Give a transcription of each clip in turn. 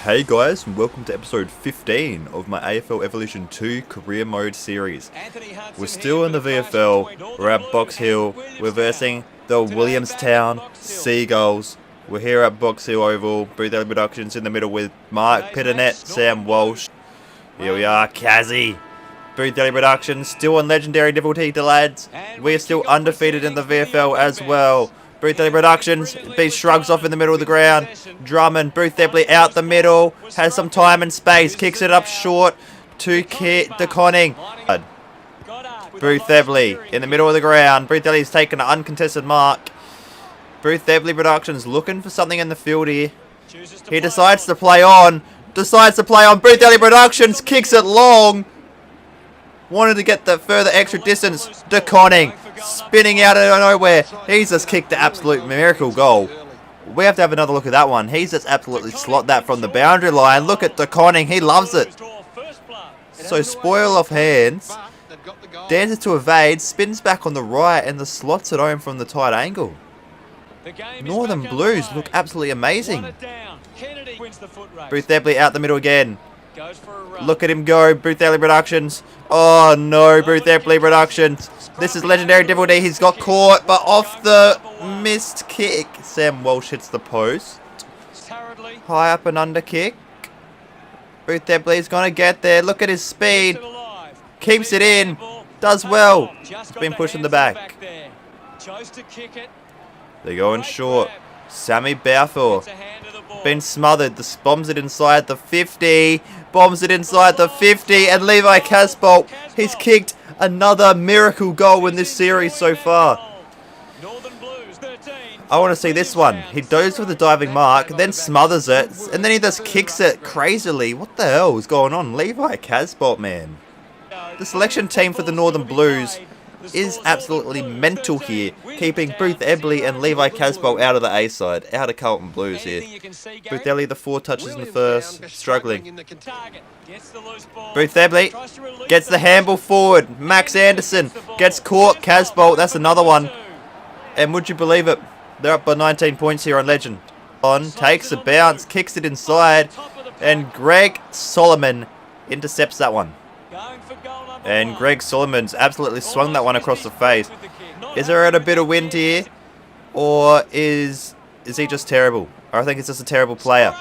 Hey guys, and welcome to episode 15 of my AFL Evolution 2 career mode series. We're still in the VFL, we're at Box Hill, we're versing the Williamstown Seagulls. We're here at Box Hill Oval, Boothebly Productions in the middle with Mark Pitternet, Sam Walsh. Here we are, Kazzy. Boothebly Productions, still on legendary difficulty, the lads. We are still undefeated in the VFL as well. Boothebly Productions, B shrugs off in the middle of the ground. Drummond, Boothebly out the middle, has some time and space, kicks it up short to DeConning. Boothebly in the middle of the ground. Boothebly's taken an uncontested mark. Boothebly Productions looking for something in the field here. He decides to play on. Boothebly Productions kicks it long. Wanted to get the further extra distance. DeConning spinning out of nowhere. He's just kicked the absolute miracle goal. We have to have another look at that one. He's just absolutely slot that from the boundary line. Look at DeConning. He loves it. So spoil off hands. Dances to evade. Spins back on the right and the slots it home from the tight angle. Northern Blues look absolutely amazing. Boothebly out the middle again. Look at him go, Boothebly Productions. Oh no, Boothebly Productions. This is legendary difficulty. He's got caught, but off the missed kick. Sam Walsh hits the post. High up and under kick. Boothebly's gonna get there. Look at his speed. Keeps it in. Does well. He's been pushed in the back. They're going short. Sammy Balfour. Been smothered. Bombs it inside the 50. Bombs it inside the 50. And Levi Casbolt. He's kicked another miracle goal in this series so far. I want to see this one. He goes for the diving mark, then smothers it, and then he just kicks it crazily. What the hell is going on? Levi Casbolt, man. The selection team for the Northern Blues is absolutely mental here, keeping Boothebly and Levi Casbolt out of the A side, out of Carlton Blues here. Boothebly the 4 touches in the first, struggling. Boothebly gets the handball forward. Max Anderson gets caught. Casbolt, that's another one. And would you believe it? They're up by 19 points here on Legend. On takes a bounce, kicks it inside, and Greg Solomon intercepts that one. And Greg Solomon's absolutely swung that one across the face. Is there a bit of wind here? Or is he just terrible? I think it's just a terrible player.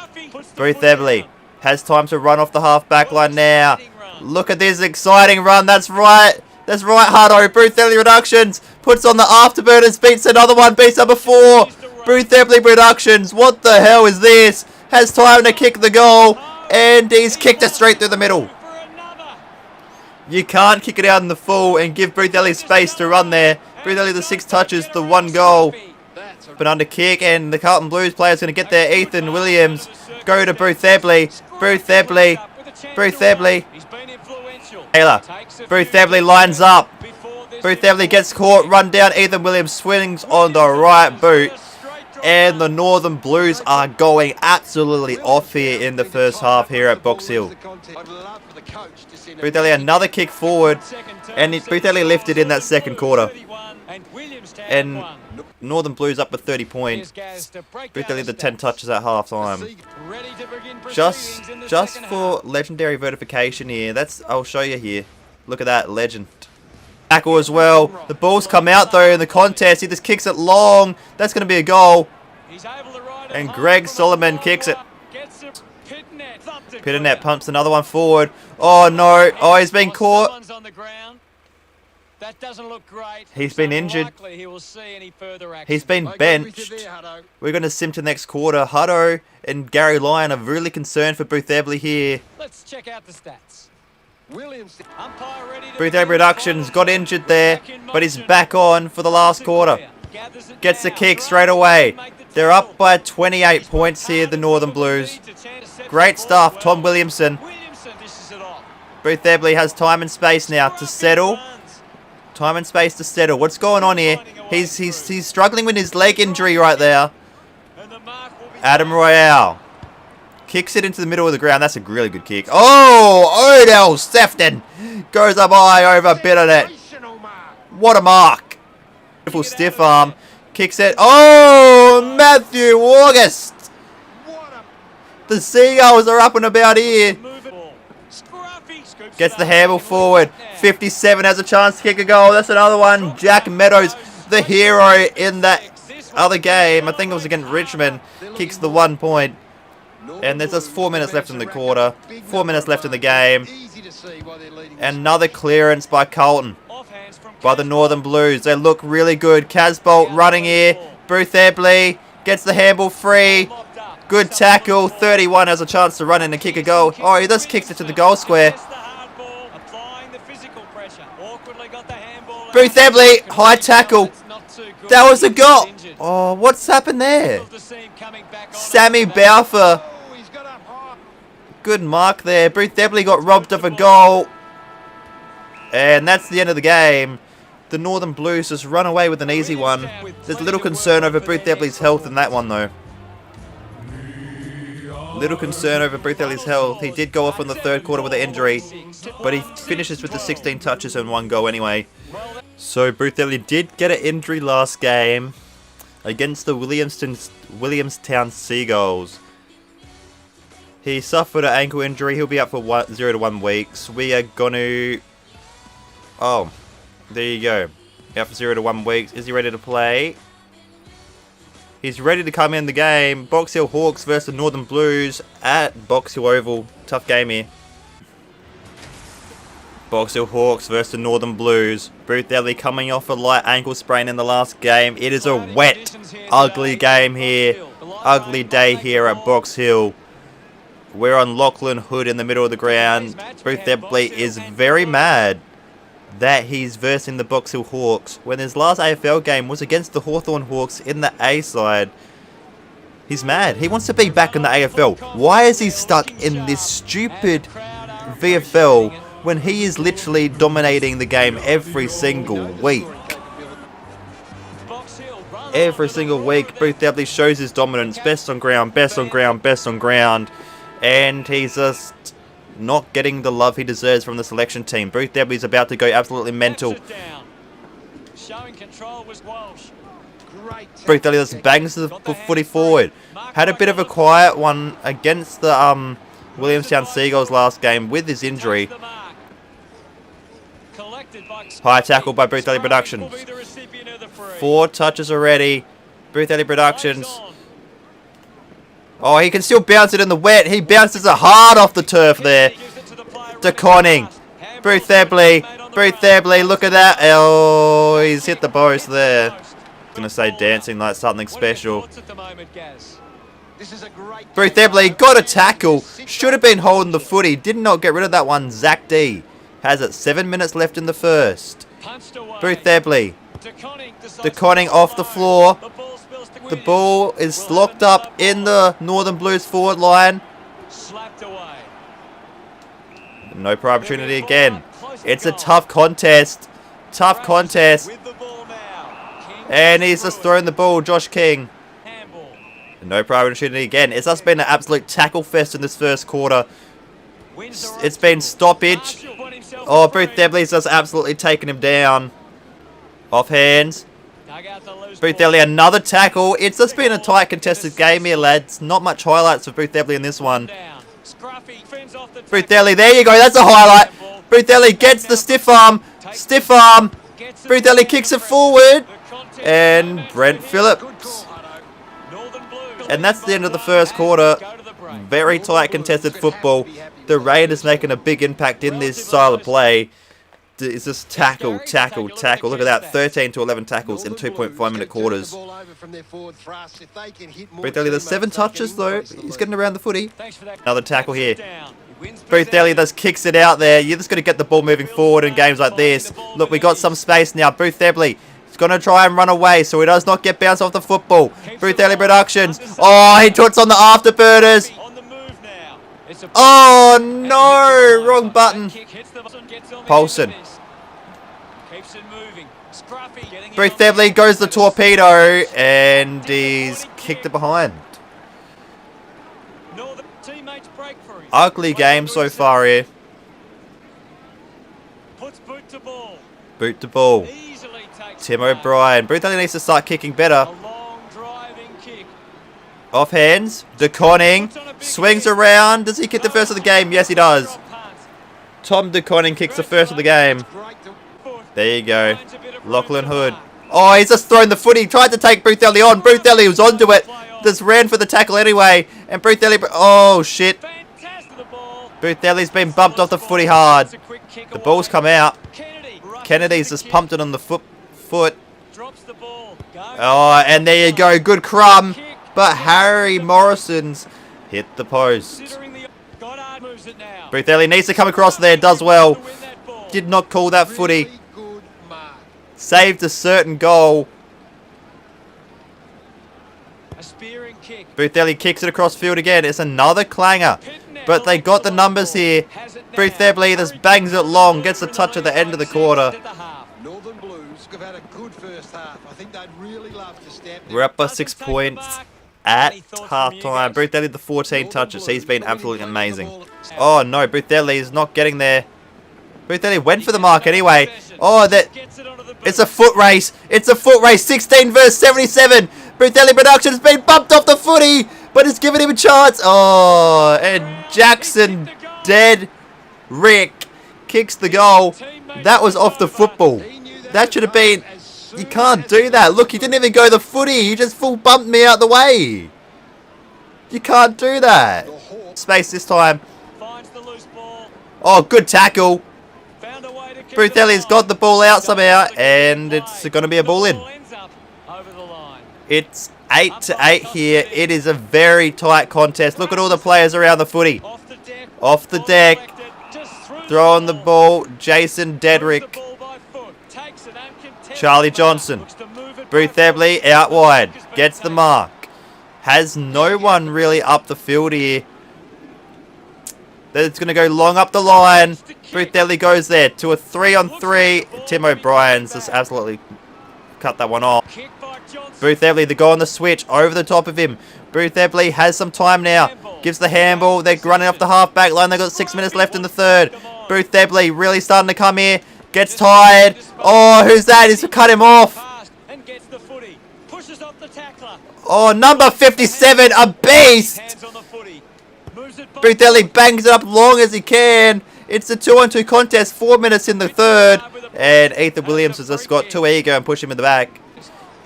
Boothebly has time to run off the half-back line now. Look at this exciting run. That's right. That's right, Hutto. Boothebly Productions puts on the afterburners. Beats another one. Beats number 4. Boothebly Productions. What the hell is this? Has time to kick the goal. And he's kicked it straight through the middle. You can't kick it out in the full and give Boothebly space to run there. Boothebly the 6 touches, the 1 goal. But under kick, and the Carlton Blues player's going to get there. Ethan Williams go to Boothebly. Boothebly. Taylor. Boothebly lines up. Boothebly gets caught, run down. Ethan Williams swings on the right boot. And the Northern Blues are going absolutely off here in the first half here at Box Hill. Boothebly another kick forward, and Boothebly lifted in that second quarter. And Northern Blues up with 30 points. Boothebly the 10 touches at half time. Just for legendary verification here. I'll show you here. Look at that, legend. Tackle as well. The ball's come out though in the contest. He just kicks it long. That's going to be a goal. And Greg Solomon kicks it. Pitternet pumps another one forward. Oh no. Oh, he's been caught. He's been injured. He's been benched. We're going to sim to next quarter. Hutto and Gary Lyon are really concerned for Boothebly here. Let's check out the stats. Boothebly Productions got injured there, but he's back on for the last quarter. Gets the kick straight away. They're up by 28 points here, the Northern Blues. Great stuff, Tom Williamson. Boothebly has time and space now to settle. Time and space to settle. What's going on here? He's struggling with his leg injury right there. Adam Royale kicks it into the middle of the ground. That's a really good kick. Oh, Odell Sefton goes up high over Bitternet. What a mark. Beautiful stiff arm. Kicks it. Oh, Matthew August. The Seagulls are up and about here. Gets the handball forward. 57 has a chance to kick a goal. That's another one. Jack Meadows, the hero in that other game. I think it was against Richmond. Kicks the 1 point. And there's just 4 minutes left in the quarter. 4 minutes left in the game. Another clearance by Carlton. By the Northern Blues. They look really good. Casbolt running here. Boothebly gets the handball free. Good tackle. 31 has a chance to run in and kick a goal. Oh, he just kicks it to the goal square. Boothebly, high tackle. That was a goal. Oh, what's happened there? Sammy Balfour. Good mark there. Boothebly got robbed of a goal. And that's the end of the game. The Northern Blues just run away with an easy one. There's little concern over Boothebly's health in that one, though. Little concern over Boothebly's health. He did go off in the third quarter with an injury, but he finishes with the 16 touches and 1 goal anyway. So Boothebly did get an injury last game against the Williamstown Seagulls. He suffered an ankle injury. He'll be out for 0 to 1 weeks. We are going to... Oh, there you go. Out for 0 to 1 weeks. Is he ready to play? He's ready to come in the game. Box Hill Hawks versus the Northern Blues at Box Hill Oval. Tough game here. Box Hill Hawks versus the Northern Blues. Boothebly coming off a light ankle sprain in the last game. It is a wet, ugly game here. Ugly day here at Box Hill. We're on Lachlan Hood in the middle of the ground. Boothebly is very mad that he's versing the Box Hill Hawks when his last AFL game was against the Hawthorn Hawks in the A side. He's mad. He wants to be back in the AFL. Why is he stuck in this stupid VFL when he is literally dominating the game every single week? Every single week, Boothebly shows his dominance. Best on ground, best on ground, best on ground. And he's just not getting the love he deserves from the selection team. Boothebly's about to go absolutely mental. Boothebly just bangs the footy forward. Had a bit of a quiet one against the Williamstown Seagulls last game with his injury. High tackle by Boothebly Productions. 4 touches already. Boothebly Productions. Oh, he can still bounce it in the wet. He bounces it hard off the turf there. DeConning. Boothebly, look at that. Oh, he's hit the post there. I'm going to say dancing like something special. Boothebly got a tackle. Should have been holding the footy. Did not get rid of that one. Zach D has it. 7 minutes left in the first. Boothebly. DeConning off the floor. The ball is locked up in the Northern Blues forward line. No prior opportunity again. It's a tough contest. Tough contest. And he's just throwing the ball. Josh King. No prior opportunity again. It's just been an absolute tackle fest in this first quarter. It's been stoppage. Oh, Boothebly's just absolutely taken him down. Off hands. Boothebly, another tackle. It's just been a tight contested game here, lads. Not much highlights for Boothebly in this one. Boothebly, there you go. That's a highlight. Boothebly gets the stiff arm. Stiff arm. Boothebly kicks it forward. And Brent Phillips. And that's the end of the first quarter. Very tight contested football. The Raiders making a big impact in this style of play. It's just tackle. Look at that. 13 to 11 tackles in 2.5 minute quarters. Boothebly, there's 7 touches though. He's getting around the footy. Another tackle here. Boothebly just kicks it out there. You just got to get the ball moving forward in games like this. Look, we got some space now. Boothebly is going to try and run away so he does not get bounced off the football. Boothebly Productions. Oh, he puts on the afterburners. Oh no! Wrong button. Paulson. Boothebly goes the torpedo and he's kicked it behind. Ugly game so far here. Boot to ball. Tim O'Brien. Boothebly needs to start kicking better. Off hands. DeConning swings around. Does he kick the first of the game? Yes, he does. Tom DeConning kicks the first of the game. There you go. Lachlan Hood. Oh, he's just thrown the footy. He tried to take Boothebly on. Boothebly was onto it. Just ran for the tackle anyway. And Boothebly... Oh, shit. Boothebly's been bumped off the footy hard. The ball's come out. Kennedy's just pumped it on the foot. Oh, and there you go. Good crumb. But Harry Morrison's hit the post. Boothebly needs to come across there. Does well. Did not call that footy. Saved a certain goal. Boothebly kicks it across field again. It's another clanger. But they got the numbers here. Boothebly just bangs it long. Gets a touch at the end of the quarter. We're up by 6 points at half-time. Boothebly the 14 touches. He's been absolutely amazing. Oh no, Boothebly is not getting there. Boothebly went for the mark anyway. Oh, it's a foot race. It's a foot race. 16 versus 77. Boothebly Productions has been bumped off the footy, but it's giving him a chance. Oh, and Jackson dead. Rick kicks the goal. That was off the football. That should have been... You can't do that. Look, he didn't even go the footy. He just full bumped me out the way. You can't do that. Space this time. Oh, good tackle. Boothebly's got the ball out somehow, and it's going to be a ball in. It's 8-8 here. It is a very tight contest. Look at all the players around the footy. Off the deck. Throwing the ball. Jason Dedrick. Charlie Johnson. Boothebly out wide. Gets the mark. Has no one really up the field here. It's going to go long up the line. Boothebly goes there to a 3-on-3. Tim O'Brien's just absolutely cut that one off. Boothebly, the goal on the switch over the top of him. Boothebly has some time now. Gives the handball. They're running off the half-back line. They've got 6 minutes left in the third. Boothebly really starting to come here. Gets tired. Oh, who's that? He's cut him off. Oh, number 57, a beast. Boothebly bangs it up long as he can. It's a 2-on-2 contest. 4 minutes in the third. And Ethan Williams has just got too eager and push him in the back.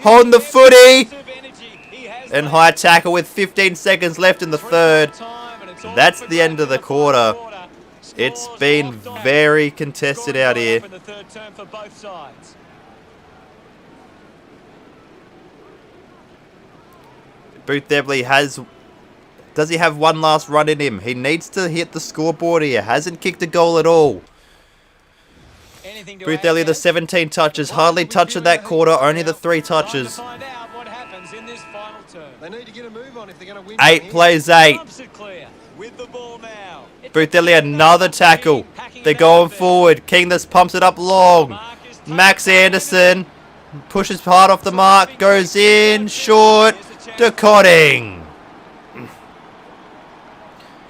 Holding the footy. And high tackle with 15 seconds left in the third. That's the end of the quarter. It's been very contested out here. Boothebly has... Does he have one last run in him? He needs to hit the scoreboard here. Hasn't kicked a goal at all. Boothebly the 17 touches. Hardly touched that quarter. Only the 3 touches. 8 plays 8. Boothebly another tackle. They're going forward. King just pumps it up long. Max Anderson pushes hard off the mark. Goes in. Short. DeConning.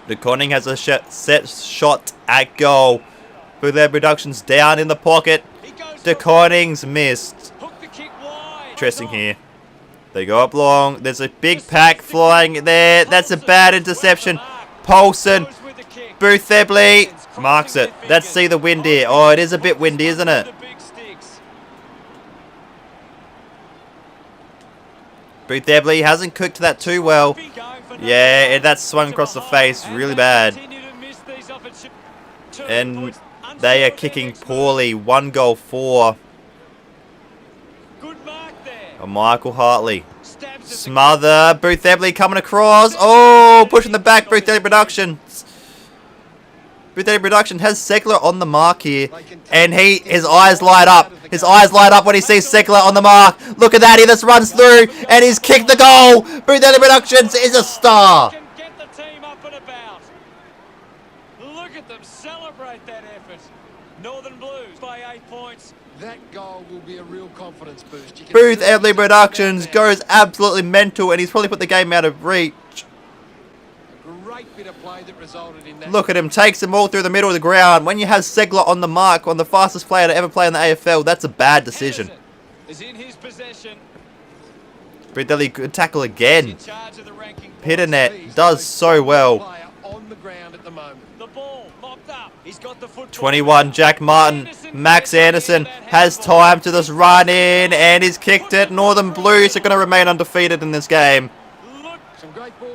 DeConning has a set shot at goal. Boothebly Productions down in the pocket. DeConning's missed. Interesting here. They go up long. There's a big pack flying there. That's a bad interception. Paulson. Boothebly marks it. Let's see the wind here. Oh, it is a bit windy, isn't it? Boothebly hasn't cooked that too well. Yeah, that swung across the face really bad. And they are kicking poorly. 1 goal for Michael Hartley. Smother. Boothebly coming across. Oh, pushing the back. Boothebly Productions. Boothebly Production has Segler on the mark here. And his eyes light up. His eyes light up when he sees Segler on the mark. Look at that. He just runs through. And he's kicked the goal. Boothebly Productions is a star. Look at them celebrate that effort. Northern Blues by 8 points. That goal will be a real confidence boost. Boothebly Productions goes absolutely mental, and he's probably put the game out of reach. Great bit of play that resulted in that. Look at him, takes them all through the middle of the ground. When you have Segler on the mark, on the fastest player to ever play in the AFL, that's a bad decision. Is in his possession. Boothebly, good tackle again. Pitternet does so well. 21, Jack Martin. Max Anderson has time to just run in, and he's kicked it. Northern Blues are going to remain undefeated in this game.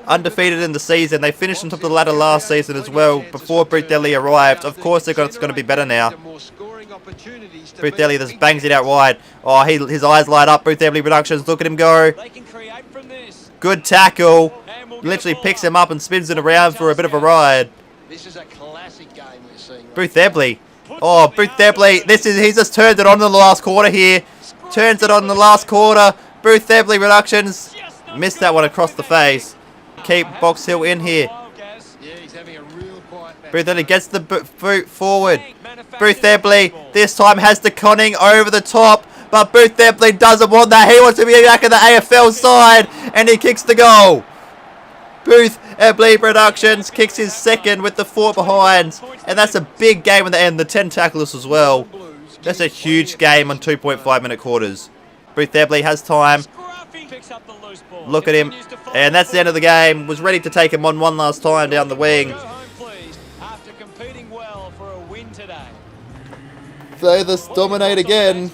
Undefeated in the season. They finished on top of the ladder last season as well, before Boothebly arrived. Of course, it's going to be better now. Boothebly just bangs it out wide. Oh, his eyes light up. Boothebly Productions, look at him go. Good tackle. Literally picks him up and spins it around for a bit of a ride. This is a classic game we're seeing. Boothebly. Oh, Boothebly. He's just turned it on in the last quarter here. Turns it on in the last quarter. Boothebly Productions missed that one across the face. Keep Box Hill in here. Boothebly gets the boot forward. Boothebly this time has the conning over the top, but Boothebly doesn't want that. He wants to be back in the AFL side, and he kicks the goal. Boothebly Productions kicks his second with the 4 behind, and that's a big game in the end. The 10 tacklers as well. That's a huge game on 2.5-minute quarters. Boothebly has time. Look at him, and that's the end of the game. Was ready to take him on one last time down the wing. They just dominate again.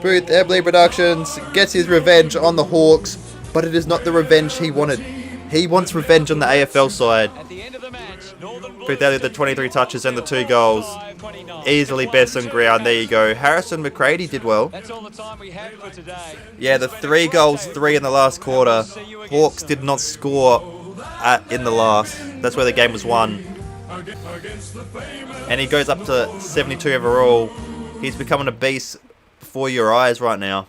Boothebly Productions gets his revenge on the Hawks, but it is not the revenge he wanted. He wants revenge on the AFL side. Boothebly, the 23 touches and the 2 goals. Easily best on ground. There you go. Harrison McCready did well. Yeah, the 3 goals, 3 in the last quarter. Hawks did not score in the last. That's where the game was won. And he goes up to 72 overall. He's becoming a beast before your eyes right now.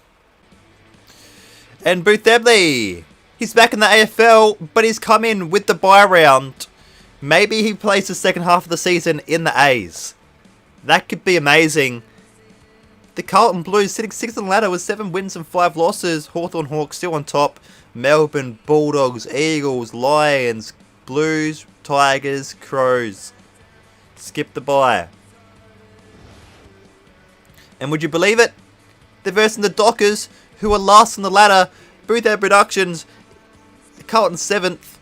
And Boothebly, he's back in the AFL, but he's come in with the bye round. Maybe he plays the second half of the season in the A's. That could be amazing. The Carlton Blues sitting 6th on the ladder with 7 wins and 5 losses. Hawthorn Hawks still on top. Melbourne, Bulldogs, Eagles, Lions, Blues, Tigers, Crows. Skip the bye. And would you believe it? They're versing the Dockers, who are last on the ladder. Boothebly Productions, Carlton 7th.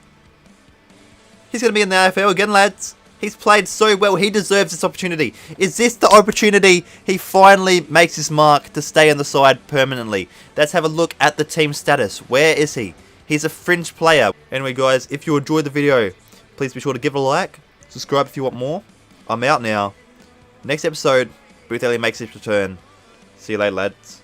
He's going to be in the AFL again, lads. He's played so well. He deserves this opportunity. Is this the opportunity he finally makes his mark to stay on the side permanently? Let's have a look at the team status. Where is he? He's a fringe player. Anyway, guys, if you enjoyed the video, please be sure to give it a like. Subscribe if you want more. I'm out now. Next episode, Boothebly makes his return. See you later, lads.